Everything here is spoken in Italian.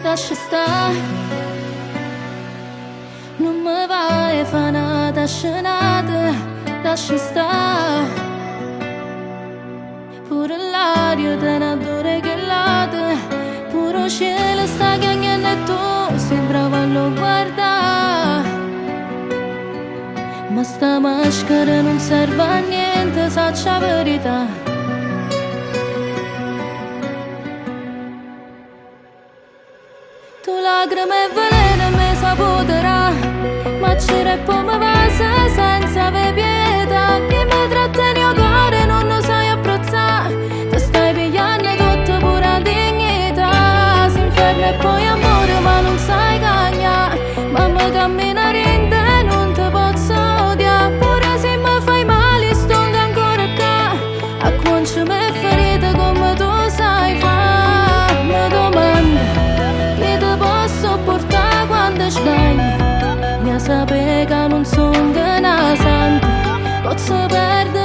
Lascia stare, non mi va e fa nata scenata, lascia stare. Pure l'aria te ne adora che late, pure il cielo sta chiagando e tu sembrava non guardare. Ma sta maschera non serve a niente, sacci la verità. Tu lacrime e veleno mi saputerà, ma c'era e poi mi passa senza avere pietà. Che mi trattieni il cuore non lo sai apprezzare, ti stai pigliando tutto pure la dignità. Si inferno e poi amore ma non sai cagnare, ma mi camminare in te non ti posso odiare. Pure se mi fai male sto ancora qua, a quanto mi è ferita come tu sai fare. Mi domanda sopportare quando sbagli, mi sapere che non sono una santa, posso perdere